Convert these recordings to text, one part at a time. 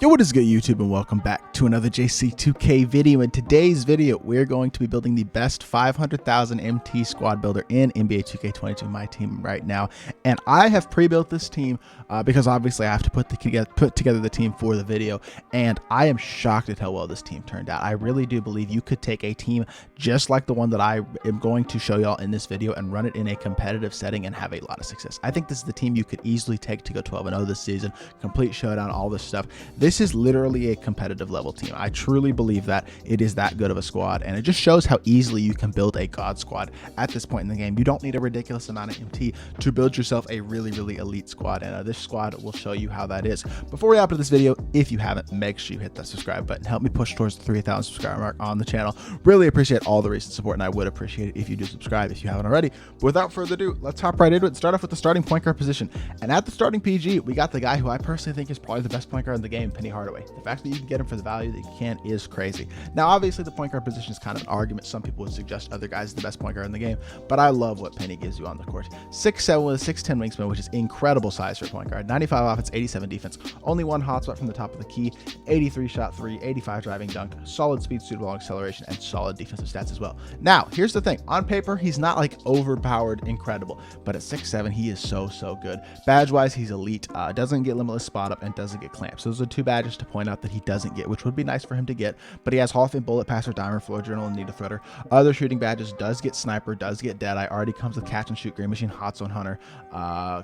Yo, what is good, YouTube, and welcome back to another JC2K video. In today's video, we're going to be building the best 500,000 MT squad builder in NBA 2K22 MyTEAM right now. And I have pre-built this team because obviously I have to put together the team for the video. And I am shocked at how well this team turned out. I really do believe you could take a team just like the one that I am going to show y'all in this video and run it in a competitive setting and have a lot of success. I think this is the team you could easily take to go 12-0 this season, complete showdown, all this stuff. This is literally a competitive level team. I truly believe that it is that good of a squad, and it just shows how easily you can build a god squad at this point in the game. You don't need a ridiculous amount of MT to build yourself a really elite squad, and this squad will show you how that is. Before we hop into this video, if you haven't, make sure you hit that subscribe button. Help me push towards the 3,000 subscriber mark on the channel. Really appreciate all the recent support, and I would appreciate it if you do subscribe if you haven't already. But without further ado, let's hop right into it and start off with the starting point guard position. And at the starting PG, we got the guy who I personally think is probably the best point guard in the game, Hardaway. The fact that you can get him for the value that you can is crazy. Now, obviously, the point guard position is kind of an argument. Some people would suggest other guys are the best point guard in the game, but I love what Penny gives you on the court. 6'7" with a 6'10" wingspan, which is incredible size for a point guard. 95 offense, 87 defense. Only one hotspot from the top of the key. 83 shot three, 85 driving dunk. Solid speed, suitable acceleration, and solid defensive stats as well. Now, here's the thing. On paper, he's not like overpowered incredible, but at 6'7", he is so good. Badge-wise, he's elite. Doesn't get limitless spot up and doesn't get clamps. So those are two badges to point out that he doesn't get, which would be nice for him to get, but he has Hall of Fame bullet passer, dimer, floor journal, and need a threader. Other shooting badges: does get sniper, does get deadeye, already comes with catch and shoot, green machine, hot zone hunter,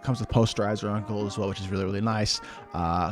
comes with posterizer on gold as well, which is really nice.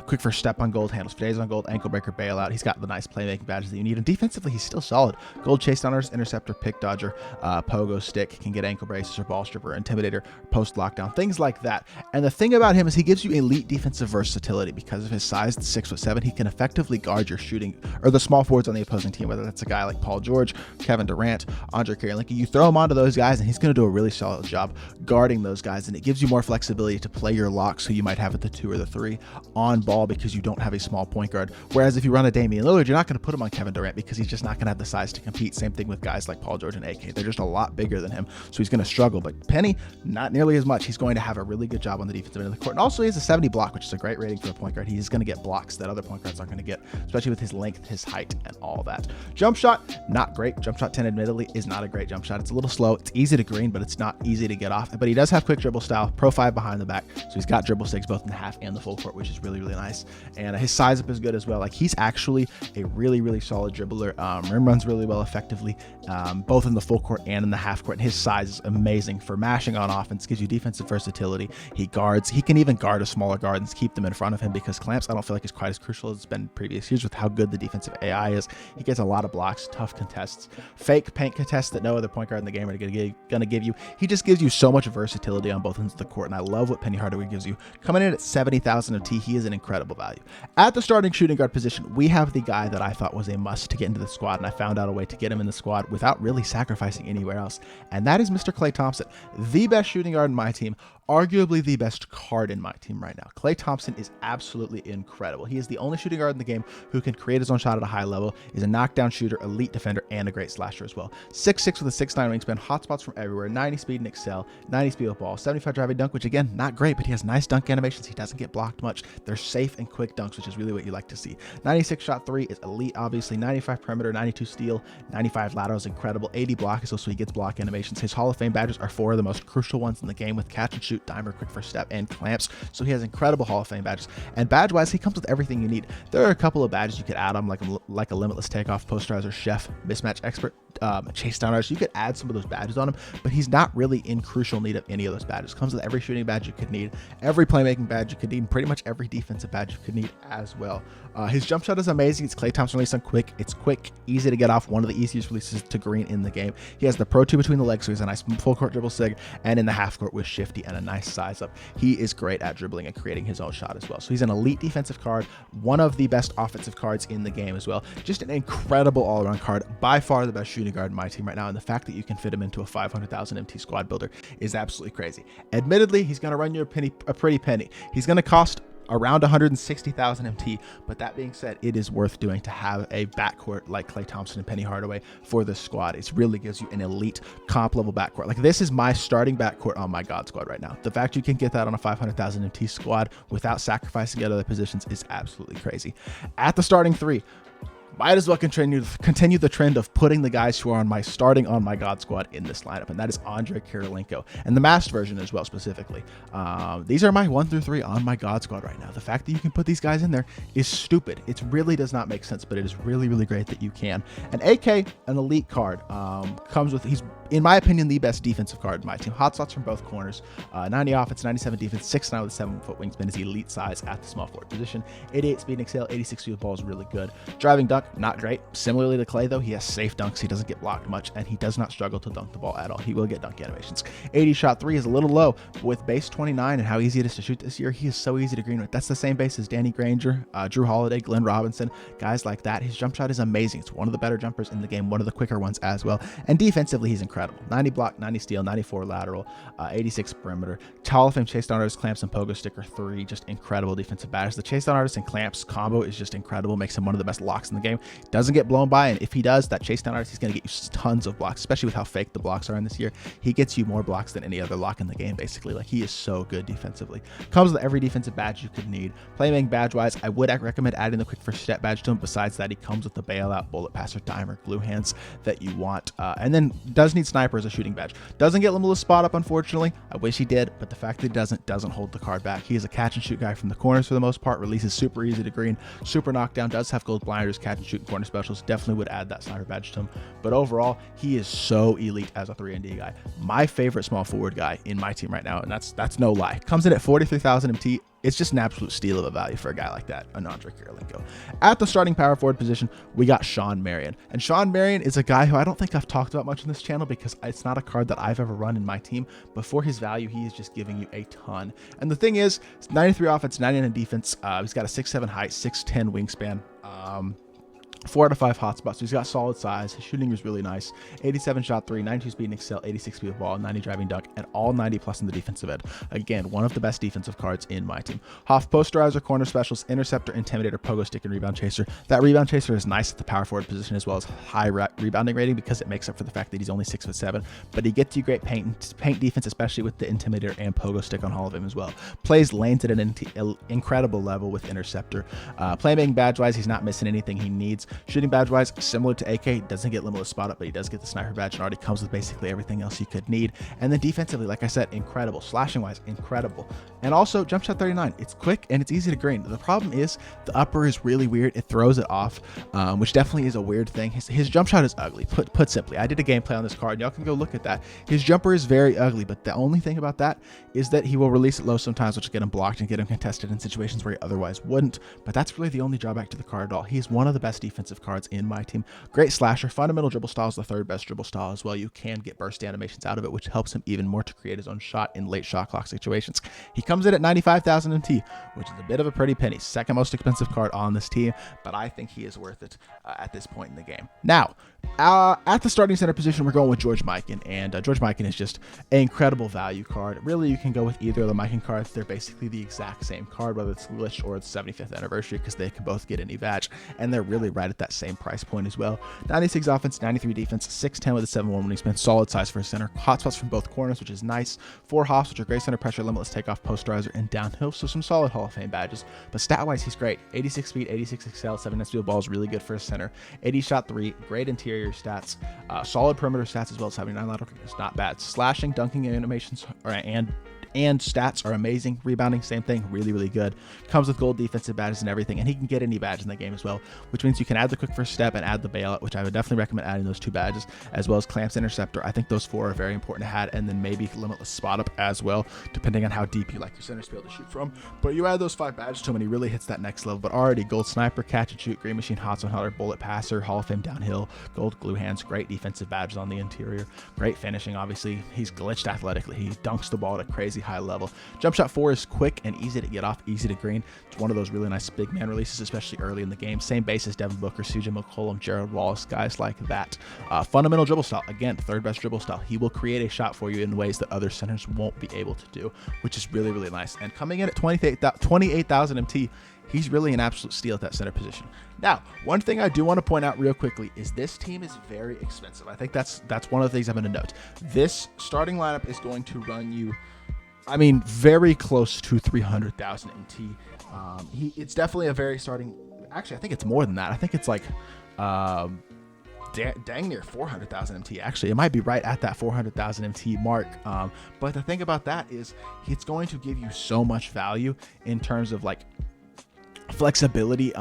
Quick first step on gold, handles for days on gold, ankle breaker, bailout. He's got the nice playmaking badges that you need, and defensively he's still solid. Gold chase downers, interceptor, pick dodger, pogo stick, can get ankle braces or ball stripper, intimidator, post lockdown, things like that. And the thing about him is he gives you elite defensive versatility because of his size. 6'7", he can effectively guard your shooting or the small forwards on the opposing team, whether that's a guy like Paul George, Kevin Durant, Andre Kirilenko. You throw him onto those guys and he's going to do a really solid job guarding those guys, and it gives you more flexibility to play your locks who you might have at the 2 or the 3 on ball because you don't have a small point guard. Whereas if you run a Damian Lillard, you're not going to put him on Kevin Durant because he's just not going to have the size to compete. Same thing with guys like Paul George and AK. They're just a lot bigger than him, so he's going to struggle. But Penny, not nearly as much. He's going to have a really good job on the defensive end of the court, and also he has a 70 block, which is a great rating for a point guard. He's going to get blocks that other point guards aren't going to get, especially with his length, his height, and all that. Jump shot, not great. Jump shot 10 admittedly is not a great jump shot. It's a little slow. It's easy to green, but it's not easy to get off. But he does have quick dribble style, pro 5 behind the back, so he's got dribble sticks both in the half and the full court, which is really nice. And his size up is good as well. Like, he's actually a really solid dribbler. Rim runs really well effectively, both in the full court and in the half court. And his size is amazing for mashing on offense, gives you defensive versatility. He can even guard a smaller guard and keep them in front of him, because clamps I don't feel like is quite as crucial as it's been in previous years with how good the defensive AI is. He gets a lot of blocks, tough contests, fake paint contests that no other point guard in the game are gonna give you. He just gives you so much versatility on both ends of the court, and I love what Penny Hardaway gives you. Coming in at 70,000 of T, he is an incredible value. At the starting shooting guard position, we have the guy that I thought was a must to get into the squad, and I found out a way to get him in the squad without really sacrificing anywhere else, and that is Mr. Klay Thompson, the best shooting guard in my team. Arguably the best card in my team right now. Klay Thompson is absolutely incredible. He is the only shooting guard in the game who can create his own shot at a high level, is a knockdown shooter, elite defender, and a great slasher as well. 6'6" with a 6'9" wingspan, hotspots from everywhere, 90 speed and excel, 90 speed with ball, 75 driving dunk, which again, not great, but he has nice dunk animations. He doesn't get blocked much. They're safe and quick dunks, which is really what you like to see. 96 shot 3 is elite, obviously. 95 perimeter, 92 steal, 95 lateral is incredible. 80 block is also, he gets block animations. His Hall of Fame badges are 4 of the most crucial ones in the game, with catch and shoot, dimer, quick first step, and clamps. So he has incredible Hall of Fame badges, and badge wise he comes with everything you need. There are a couple of badges you could add on, like a limitless takeoff, posterizer, chef, mismatch expert, chase down artist. You could add some of those badges on him, but he's not really in crucial need of any of those badges. Comes with every shooting badge you could need, every playmaking badge you could need, and pretty much every defensive badge you could need as well. His jump shot is amazing. It's Klay Thompson release on quick. It's quick, easy to get off, one of the easiest releases to green in the game. He has the Pro 2 between the legs, so he's a nice full court dribble sig, and in the half court with shifty and a nice size up. He is great at dribbling and creating his own shot as well. So he's an elite defensive card, one of the best offensive cards in the game as well. Just an incredible all-around card, by far the best shooting guard in my team right now, and the fact that you can fit him into a 500,000 MT squad builder is absolutely crazy. Admittedly, he's going to run you a pretty penny. He's going to cost around 160,000 MT. But that being said, it is worth doing to have a backcourt like Klay Thompson and Penny Hardaway for this squad. It really gives you an elite comp level backcourt. Like, this is my starting backcourt on my God squad right now. The fact you can get that on a 500,000 MT squad without sacrificing at other positions is absolutely crazy. At the starting three, might as well continue the trend of putting the guys who are on my God squad in this lineup, and that is Andre Kirilenko and the masked version as well specifically. These are my 1 through 3 on my God squad right now. The fact that you can put these guys in there is stupid. It really does not make sense, but it is really, really great that you can. And AK, an elite card, comes with, he's in my opinion the best defensive card in my team. Hot shots from both corners, 90 offense, 97 defense, 6'9" with a 7-foot wingspan is elite size at the small forward position. 88 speed and excel, 86 speed with ball is really good. Driving dunk, not great. Similarly to Klay though, he has safe dunks. He doesn't get blocked much, and he does not struggle to dunk the ball at all. He will get dunk animations. 80 shot 3 is a little low, but with base 29 and how easy it is to shoot this year, he is so easy to green with. That's the same base as Danny Granger, Drew Holiday, Glenn Robinson, guys like that. His jump shot is amazing. It's one of the better jumpers in the game, one of the quicker ones as well. And defensively, he's incredible. 90 block, 90 steal, 94 lateral, 86 perimeter. Hall of Fame chase down artist, clamps, and pogo sticker 3, just incredible defensive batters. The chase down artist and clamps combo is just incredible, makes him one of the best locks in the game. Doesn't get blown by, and if he does, that chase down artist, he's going to get you tons of blocks, especially with how fake the blocks are in this year. He gets you more blocks than any other lock in the game, basically. Like, he is so good defensively. Comes with every defensive badge you could need. Playmaking badge wise, I would recommend adding the quick first step badge to him. Besides that, he comes with the bailout, bullet passer, dimer, glue hands that you want, and then does need sniper as a shooting badge. Doesn't get limitless spot up, unfortunately. I wish he did, but the fact that he doesn't hold the card back. He is a catch and shoot guy from the corners for the most part. Releases super easy to green, super knockdown, does have gold blinders, catch and shoot, and corner specials. Definitely would add that sniper badge to him, but overall he is so elite as a 3-and-D guy. My favorite small forward guy in my team right now, and that's no lie. Comes in at 43,000 MT. It's just an absolute steal of a value for a guy like that, an Andre Kirilenko. At the starting power forward position, we got Shawn Marion. And Shawn Marion is a guy who I don't think I've talked about much on this channel because it's not a card that I've ever run in my team. But for his value, he is just giving you a ton. And the thing is, 93 offense, 99 defense. He's got a 6'7" height, 6'10" wingspan. 4 out of 5 hotspots, so he's got solid size. His shooting is really nice. 87 shot 3, 92 speed and excel, 86 speed of ball, 90 driving dunk, and all 90 plus in the defensive end. Again, one of the best defensive cards in my team. Hoff posterizer, corner specialist, interceptor, intimidator, pogo stick, and rebound chaser. That rebound chaser is nice at the power forward position as well as high rebounding rating because it makes up for the fact that he's only 6'7", but he gets you great paint defense, especially with the intimidator and pogo stick on Hall of Fame as well. Plays lanes at an incredible level with interceptor. Playmaking badge wise, he's not missing anything he needs. Shooting badge wise, similar to AK, doesn't get limitless spot up, but he does get the sniper badge and already comes with basically everything else you could need. And then defensively, like I said, incredible. Slashing wise, incredible. And also jump shot 39. It's quick and it's easy to green. The problem is the upper is really weird. It throws it off, which definitely is a weird thing. His jump shot is ugly. Put simply, I did a gameplay on this card. Y'all can go look at that. His jumper is very ugly, but the only thing about that is that he will release it low sometimes, which will get him blocked and get him contested in situations where he otherwise wouldn't. But that's really the only drawback to the card at all. He's one of the best defensive cards in my team. Great slasher. Fundamental dribble style is the 3rd best dribble style as well. You can get burst animations out of it, which helps him even more to create his own shot in late shot clock situations. He comes in at 95,000 MT, which is a bit of a pretty penny. 2nd most expensive card on this team, but I think he is worth it at this point in the game. Now, at the starting center position, we're going with George Mikan, and George Mikan is just an incredible value card. Really, you can go with either of the Mikan cards. They're basically the exact same card, whether it's glitched or it's 75th anniversary, because they can both get any badge, and they're really right at that same price point as well. 96 offense, 93 defense, 6'10" with a 7'1" wingspan, solid size for a center. Hotspots from both corners, which is nice. 4 hops, which are great center pressure, limitless takeoff, posterizer, and downhill, so some solid Hall of Fame badges. But stat-wise, he's great. 86 speed, 86 excel, 7 steal ball is really good for a center. 80 shot 3, great interior stats, solid perimeter stats as well as 79 lateral. It's not bad. Slashing, dunking animations, and stats are amazing. Rebounding, same thing, really, really good. Comes with gold defensive badges and everything, and he can get any badge in the game as well, which means you can add the quick first step and add the bailout, which I would definitely recommend adding those 2 badges, as well as clamps, interceptor. I think those 4 are very important to add, and then maybe limitless spot up as well, depending on how deep you like your centers to be able to shoot from. But you add those 5 badges to him and he really hits that next level. But already gold sniper, catch and shoot, green machine, hot zone hunter, bullet passer, Hall of Fame downhill, gold glue hands, great defensive badges on the interior, great finishing. Obviously, he's glitched athletically. He dunks the ball at a crazy high level. Jump shot 4 is quick and easy to get off, easy to green. It's one of those really nice big man releases, especially early in the game. Same base as Devin Booker, CJ McCollum, Jared Wallace, guys like that. Fundamental dribble style. Again, third best dribble style. He will create a shot for you in ways that other centers won't be able to do, which is really, really nice. And coming in at 28,000 MT, he's really an absolute steal at that center position. Now, one thing I do want to point out real quickly is this team is very expensive. I think that's one of the things I'm going to note. This starting lineup is going to run you, I mean, very close to 300,000 MT. It's definitely a very starting. Actually, I think it's more than that. I think it's like dang near 400,000 MT. Actually, it might be right at that 400,000 MT mark. But the thing about that is it's going to give you so much value in terms of like flexibility,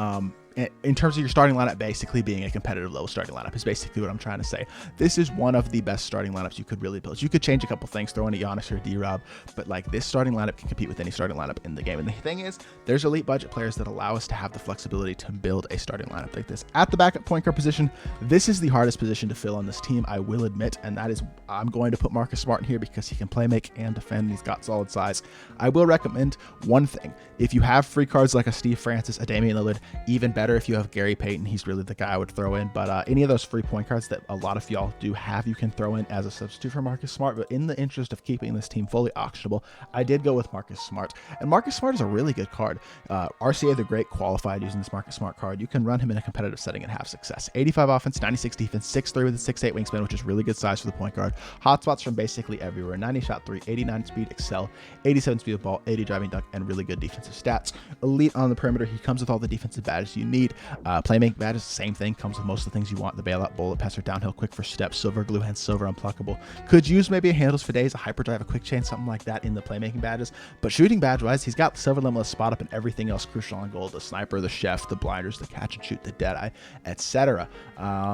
in terms of your starting lineup basically being a competitive level starting lineup is basically what I'm trying to say. This is one of the best starting lineups you could really build. You could change a couple things, throw in a Giannis or a D-Rob, but like this starting lineup can compete with any starting lineup in the game. And the thing is, there's elite budget players that allow us to have the flexibility to build a starting lineup like this. At the backup point guard position, this is the hardest position to fill on this team, I will admit, and that is, I'm going to put Marcus Smart in here because he can play make and defend. He's got solid size. I will recommend one thing. If you have free cards like a Steve Francis, a Damian Lillard, even better if you have Gary Payton, he's really the guy I would throw in. But any of those free point cards that a lot of y'all do have, you can throw in as a substitute for Marcus Smart. But in the interest of keeping this team fully auctionable, I did go with Marcus Smart. And Marcus Smart is a really good card. RCA the Great qualified using this Marcus Smart card. You can run him in a competitive setting and have success. 85 offense, 96 defense, 6'3 with a 6'8 wingspan, which is really good size for the point guard. Hotspots from basically everywhere. 90 shot 3, 89 speed, excel, 87 speed of ball, 80 driving dunk, and really good defensive stats. Elite on the perimeter. He comes with all the defensive badges you need. Playmaking badges, same thing, comes with most of the things you want. The bailout, bullet passer, downhill, quick for steps, silver, glue hand, silver, unpluckable. Could use maybe a handles for days, a hyperdrive, a quick chain, something like that in the playmaking badges. But shooting badge wise, he's got the silver limitless spot up and everything else crucial on gold. The sniper, the chef, the blinders, the catch and shoot, the dead eye, etc.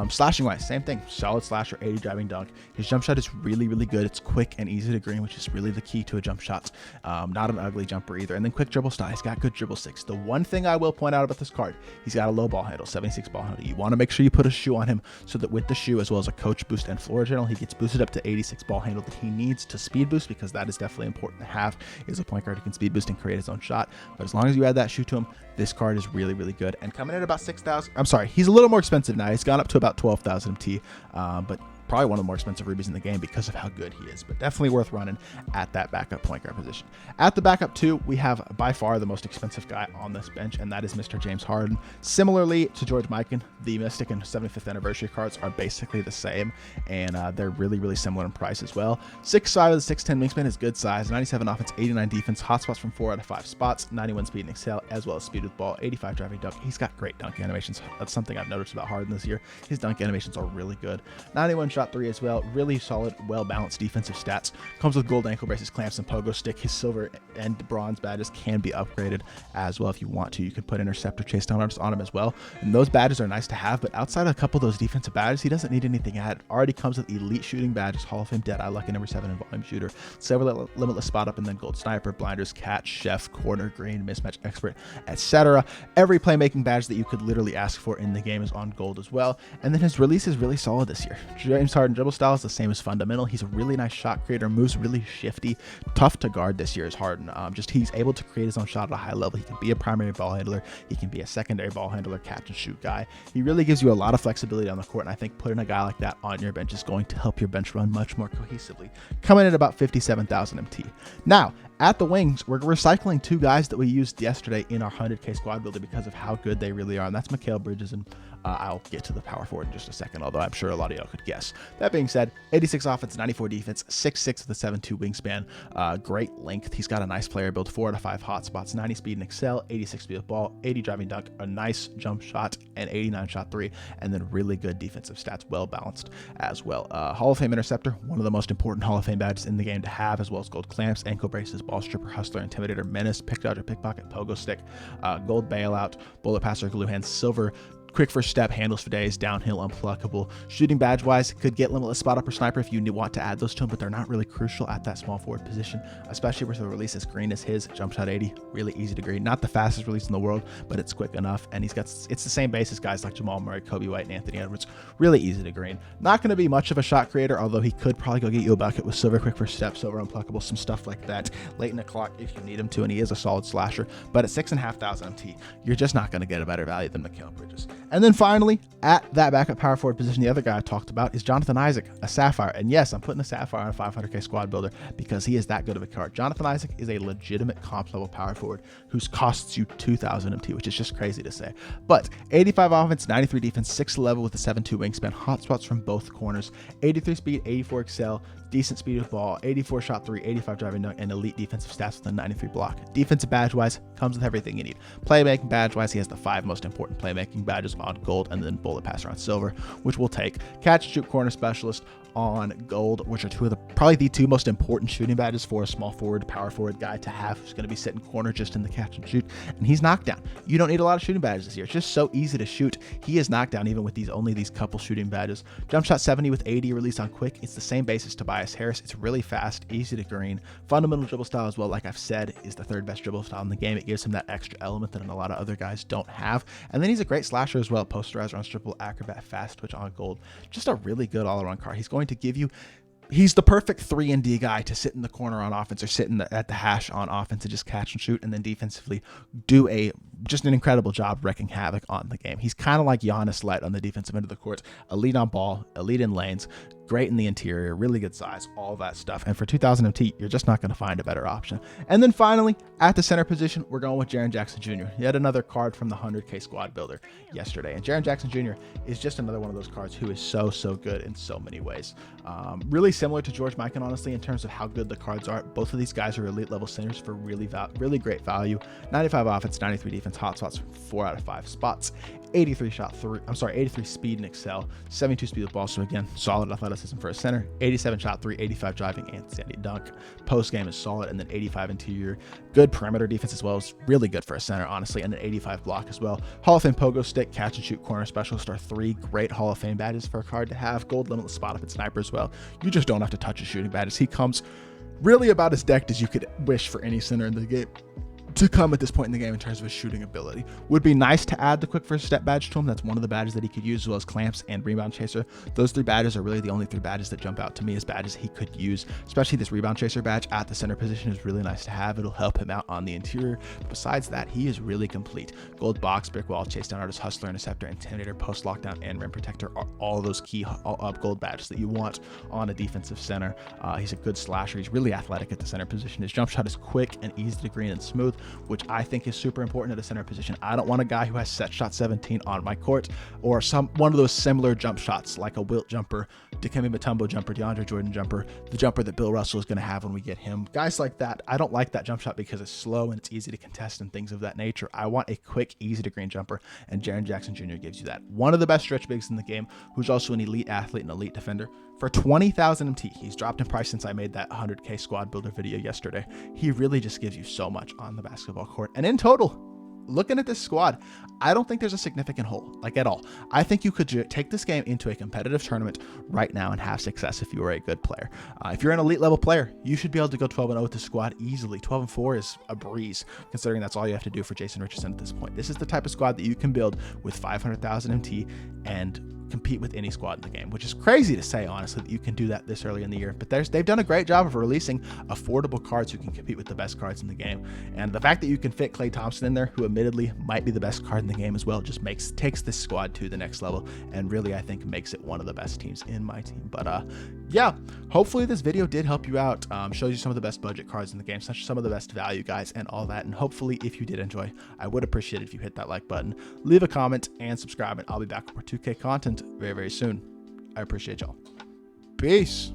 Slashing wise, same thing, solid slasher, 80 driving dunk. His jump shot is really, really good. It's quick and easy to green, which is really the key to a jump shot. Not an ugly jumper either. And then quick dribble style, he's got good dribble six. The one thing I will point out about this card, he's got a low ball handle, 76 ball handle. You want to make sure you put a shoe on him so that with the shoe, as well as a coach boost and floor general, he gets boosted up to 86 ball handle that he needs to speed boost, because that is definitely important to have. Is a point guard who can speed boost and create his own shot. But as long as you add that shoe to him, this card is really, really good. And coming in at about 6,000, I'm sorry, he's a little more expensive now. He's gone up to about 12,000 MT, but probably one of the more expensive rubies in the game because of how good he is, but definitely worth running at that backup point guard position. At the backup 2, we have by far the most expensive guy on this bench, and that is Mr. James Harden. Similarly to George Mikan, the Mystic and 75th anniversary cards are basically the same, and they're really, really similar in price as well. 6'5" with a 6'10" wingspan is good size, 97 offense, 89 defense, hotspots from 4 out of 5 spots, 91 speed and excel, as well as speed with ball, 85 driving dunk. He's got great dunk animations. That's something I've noticed about Harden this year. His dunk animations are really good. 91 shot 3 as well. Really solid, well-balanced defensive stats. Comes with gold ankle braces, clamps, and pogo stick. His silver and bronze badges can be upgraded as well if you want to. You can put interceptor, chase down artists on him as well. And those badges are nice to have, but outside of a couple of those defensive badges, he doesn't need anything added. Already comes with elite shooting badges, Hall of Fame Deadeye, Lucky number 7, and volume shooter. Silver limitless spot up, and then gold sniper, blinders, catch, chef, corner, green, mismatch expert, etc. Every playmaking badge that you could literally ask for in the game is on gold as well. And then his release is really solid this year. James Harden dribble style is the same as fundamental. He's a really nice shot creator, moves really shifty, tough to guard this year is Harden. He's able to create his own shot at a high level. He can be a primary ball handler, he can be a secondary ball handler, catch and shoot guy. He really gives you a lot of flexibility on the court, and I think putting a guy like that on your bench is going to help your bench run much more cohesively. Coming in at about 57,000 MT. Now, at the wings, we're recycling 2 guys that we used yesterday in our 100K squad builder because of how good they really are, and that's Mikal Bridges and I'll get to the power forward in just a second, although I'm sure a lot of y'all could guess. That being said, 86 offense, 94 defense, 6'6" with a 7'2" wingspan, great length. He's got a nice player build, 4 out of 5 hotspots, 90 speed and excel, 86 speed of ball, 80 driving dunk, a nice jump shot, and 89 shot 3, and then really good defensive stats, well balanced as well. Hall of Fame interceptor, one of the most important Hall of Fame badges in the game to have, as well as gold clamps, ankle braces, ball stripper, hustler, intimidator, menace, pick dodger, pickpocket, pogo stick, gold bailout, bullet passer, glue hand, silver quick first step, handles for days, downhill, unpluckable. Shooting badge wise, could get limitless spot up or sniper if you want to add those to him, but they're not really crucial at that small forward position, especially with a release as green as his. Jump shot 80, really easy to green. Not the fastest release in the world, but it's quick enough. And it's the same base as guys like Jamal Murray, Kobe White, and Anthony Edwards. Really easy to green. Not going to be much of a shot creator, although he could probably go get you a bucket with silver quick first step, silver unpluckable, some stuff like that late in the clock if you need him to, and he is a solid slasher. But at 6,500 MT, you're just not going to get a better value than Mikal Bridges. And then finally, at that backup power forward position, the other guy I talked about is Jonathan Isaac, a Sapphire. And yes, I'm putting a Sapphire on a 500k squad builder because he is that good of a card. Jonathan Isaac is a legitimate comp level power forward whose costs you 2,000 MT, which is just crazy to say. But 85 offense, 93 defense, 6'11 with a 7'2 wingspan, hotspots from both corners, 83 speed, 84 excel, decent speed with ball, 84 shot 3, 85 driving dunk, and elite defensive stats with a 93 block. Defensive badge wise, comes with everything you need. Playmaking badge wise, he has the 5 most important playmaking badges on gold, and then bullet passer on silver, which we'll take. Catch and shoot corner specialist on gold, which are probably the 2 most important shooting badges for a small forward, power forward guy to have, who's going to be sitting corner just in the catch and shoot. And he's knockdown. You don't need a lot of shooting badges this year. It's just so easy to shoot. He is knockdown even with only these couple shooting badges. Jump shot 70 with 80 release on quick. It's the same base as Tobias Harris. It's really fast, easy to green. Fundamental dribble style as well, like I've said, is the 3rd best dribble style in the game. It gives him that extra element that a lot of other guys don't have. And then he's a great slasher as well. Posterizer on triple, acrobat, fast twitch on gold. Just a really good all-around card. He's going to give you he's the perfect 3-and-D guy to sit in the corner on offense or sit at the hash on offense and just catch and shoot, and then defensively do just an incredible job wrecking havoc on the game. He's kind of like Giannis light on the defensive end of the court, elite on ball, elite in lanes, great in the interior, really good size, all that stuff. And for 2,000 MT, you're just not going to find a better option. And then finally, at the center position, we're going with Jaren Jackson Jr. Yet another card from the 100k squad builder yesterday. And Jaren Jackson Jr. is just another one of those cards who is so good in so many ways. Really similar to George Mikan, honestly, in terms of how good the cards are. Both of these guys are elite level centers for really great value. 95 offense, 93 defense, hotspots, 4 out of 5 spots. 83 speed and excel, 72 speed with ball. So again, solid athleticism for a center. 87 shot 3, 85 driving and sandy dunk. Post game is solid, and then 85 interior. Good perimeter defense as well. Is really good for a center, honestly, and then 85 block as well. Hall of Fame pogo stick, catch and shoot corner specialist are 3 great Hall of Fame badges for a card to have. Gold limitless spot up and sniper as well. You just don't have to touch his shooting badges. He comes really about as decked as you could wish for any center in the game to come at this point in the game in terms of his shooting ability. Would be nice to add the quick first step badge to him. That's one of the badges that he could use, as well as clamps and rebound chaser. Those 3 badges are really the only 3 badges that jump out to me as badges he could use, especially this rebound chaser badge at the center position is really nice to have. It'll help him out on the interior. But besides that, he is really complete. Gold box, brick wall, chase down artist, hustler, interceptor, intimidator, post lockdown, and rim protector are all those key gold badges that you want on a defensive center. He's a good slasher. He's really athletic at the center position. His jump shot is quick and easy to green and smooth, which I think is super important at a center position. I don't want a guy who has set shot 17 on my court, or one of those similar jump shots like a Wilt jumper, Dikembe Mutombo jumper, DeAndre Jordan jumper, the jumper that Bill Russell is going to have when we get him. Guys like that, I don't like that jump shot because it's slow and it's easy to contest and things of that nature. I want a quick, easy to green jumper, and Jaren Jackson Jr. gives you that. One of the best stretch bigs in the game, who's also an elite athlete and elite defender. For 20,000 MT, he's dropped in price since I made that 100k squad builder video yesterday. He really just gives you so much on the basketball court. And in total, looking at this squad, I don't think there's a significant hole, like at all. I think you could take this game into a competitive tournament right now and have success if you are a good player. If you're an elite level player, you should be able to go 12-0 with the squad easily. 12-4 is a breeze, considering that's all you have to do for Jason Richardson at this point. This is the type of squad that you can build with 500,000 MT and compete with any squad in the game, which is crazy to say, honestly, that you can do that this early in the year. But they've done a great job of releasing affordable cards who can compete with the best cards in the game. And the fact that you can fit Klay Thompson in there, who admittedly might be the best card in the game as well, just takes this squad to the next level, and really, I think, makes it one of the best teams in my team. But yeah, hopefully this video did help you out. Shows you some of the best budget cards in the game, some of the best value guys and all that. And hopefully, if you did enjoy, I would appreciate it if you hit that like button, leave a comment, and subscribe. And I'll be back with more 2K content very soon. I appreciate y'all. Peace.